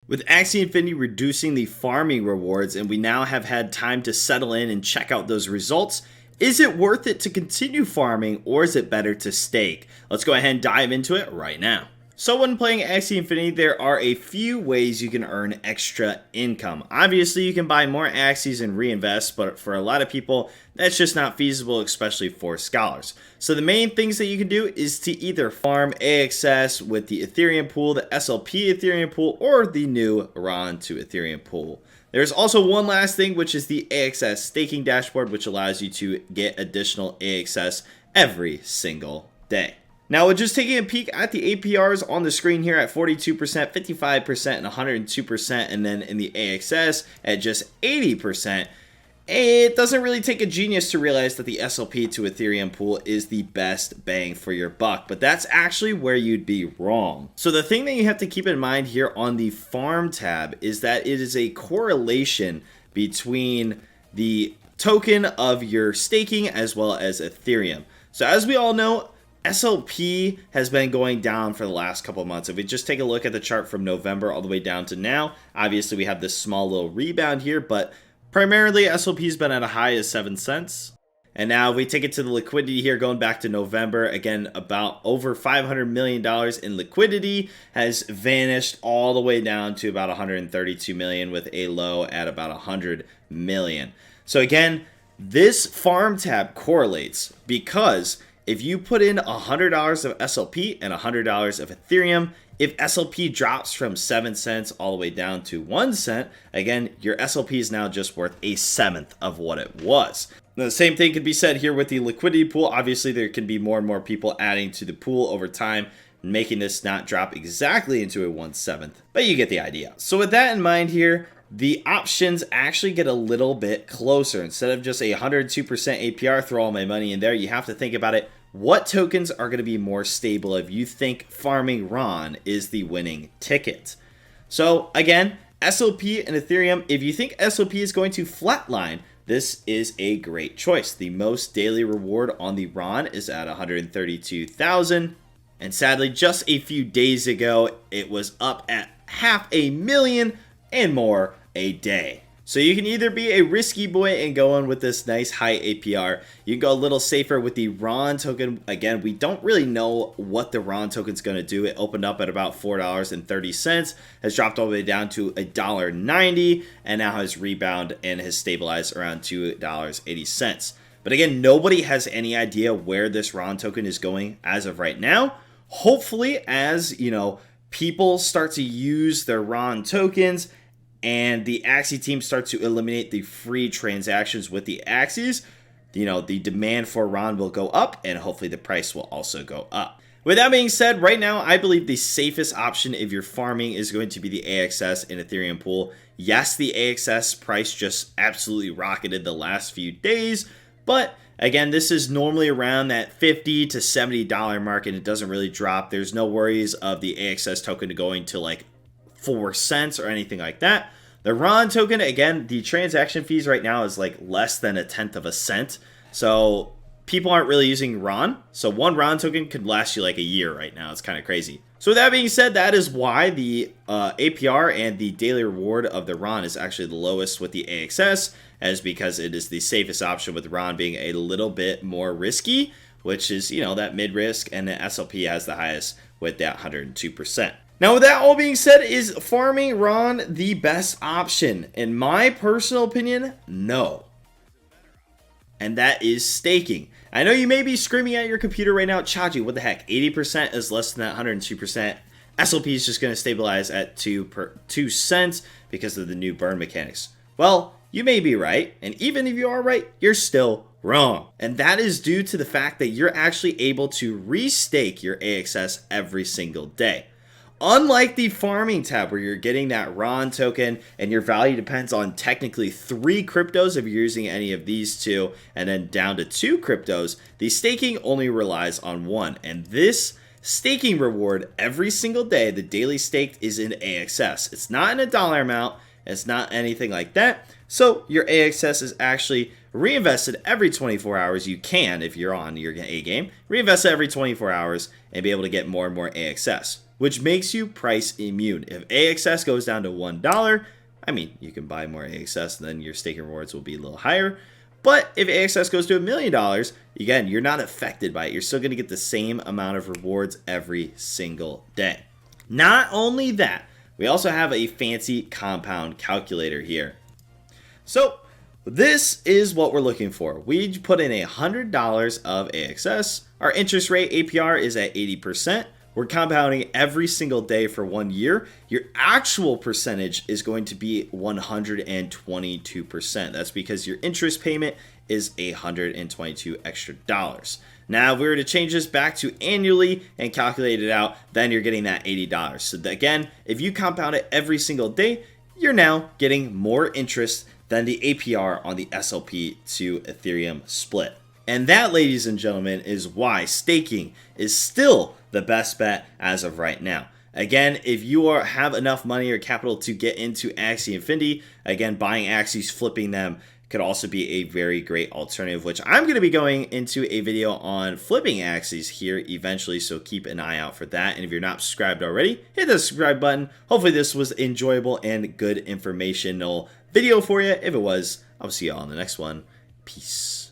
With Axie Infinity reducing the farming rewards and we now have had time to settle in and check out those results, is it worth it to continue farming or is it better to stake? Let's go ahead and dive into it right now. So when playing Axie Infinity, there are a few ways you can earn extra income. Obviously, you can buy more Axies and reinvest, but for a lot of people, that's just not feasible, especially for scholars. So the main things that you can do is to either farm AXS with the Ethereum pool, the SLP Ethereum pool, or the new RON to Ethereum pool. There's also one last thing, which is the AXS staking dashboard, which allows you to get additional AXS every single day. Now, with just taking a peek at the APRs on the screen here at 42%, 55%, and 102%, and then in the AXS at just 80%, it doesn't really take a genius to realize that the SLP to Ethereum pool is the best bang for your buck, but that's actually where you'd be wrong. So the thing that you have to keep in mind here on the farm tab is that it is a correlation between the token of your staking as well as Ethereum. So as we all know, SLP has been going down for the last couple of months. If we just take a look at the chart from November all the way down to now, obviously we have this small little rebound here, but primarily SLP has been at a high of 7 cents. And now if we take it to the liquidity here, going back to November, again, about over $500 million in liquidity has vanished all the way down to about 132 million with a low at about 100 million. So again, this farm tab correlates because if you put in $100 of SLP and $100 of Ethereum, if SLP drops from 7 cents all the way down to 1 cent, again, your SLP is now just worth a seventh of what it was. Now, the same thing could be said here with the liquidity pool. Obviously, there can be more and more people adding to the pool over time, making this not drop exactly into a 1/7, but you get the idea. So with that in mind here, the options actually get a little bit closer. Instead of just a 102% APR, throw all my money in there, you have to think about it. What tokens are going to be more stable if you think farming RON is the winning ticket? So again, SLP and Ethereum, if you think SLP is going to flatline, this is a great choice. The most daily reward on the RON is at 132,000. And sadly, just a few days ago, it was up at 500,000 and more a day. So you can either be a risky boy and go in with this nice high APR. You can go a little safer with the RON token. Again, we don't really know what the RON token is going to do. It opened up at about $4.30, has dropped all the way down to $1.90, and now has rebounded and has stabilized around $2.80. But again, nobody has any idea where this RON token is going as of right now. Hopefully, as people start to use their RON tokens, and the Axie team starts to eliminate the free transactions with the Axies, the demand for RON will go up and hopefully the price will also go up. With that being said, right now, I believe the safest option if you're farming is going to be the AXS and Ethereum pool. Yes, the AXS price just absolutely rocketed the last few days, but again, this is normally around that $50 to $70 mark and it doesn't really drop. There's no worries of the AXS token going to like 4 cents or anything like that. The RON token, again, the transaction fees right now is like less than 1/10 of a cent. So people aren't really using RON. So one RON token could last you like a year right now. It's kind of crazy. So with that being said, that is why the APR and the daily reward of the RON is actually the lowest with the AXS, as because it is the safest option, with RON being a little bit more risky, which is, that mid risk, and the SLP has the highest with that 102%. Now, with that all being said, is farming RON the best option? In my personal opinion, no. And that is staking. I know you may be screaming at your computer right now, Chache, what the heck? 80% is less than that 102%. SLP is just going to stabilize at 2 cents because of the new burn mechanics. Well, you may be right, and even if you are right, you're still wrong. And that is due to the fact that you're actually able to restake your AXS every single day. Unlike the farming tab where you're getting that RON token and your value depends on technically 3 cryptos if you're using any of these two, and then down to 2 cryptos, the staking only relies on 1. And this staking reward every single day, the daily staked, is in AXS. It's not in a dollar amount. It's not anything like that. So your AXS is actually reinvested every 24 hours. You can, if you're on your A game, reinvest it every 24 hours and be able to get more and more AXS. which makes you price immune. If AXS goes down to $1, I mean, you can buy more AXS, and then your staking rewards will be a little higher. But if AXS goes to $1 million, again, you're not affected by it. You're still going to get the same amount of rewards every single day. Not only that, we also have a fancy compound calculator here. So this is what we're looking for. We put in $100 of AXS. Our interest rate APR is at 80%. We're compounding every single day for 1 year. Your actual percentage is going to be 122%. That's because your interest payment is $122 extra. Now, if we were to change this back to annually and calculate it out, then you're getting that $80. So again, if you compound it every single day, you're now getting more interest than the APR on the SLP to Ethereum split. And that, ladies and gentlemen, is why staking is still the best bet as of right now. Again, if you have enough money or capital to get into Axie Infinity, again, buying Axies, flipping them could also be a very great alternative, which I'm going to be going into a video on flipping Axies here eventually, so keep an eye out for that. And if you're not subscribed already, hit the subscribe button. Hopefully this was enjoyable and good informational video for you. If it was, I'll see you all on the next one. Peace.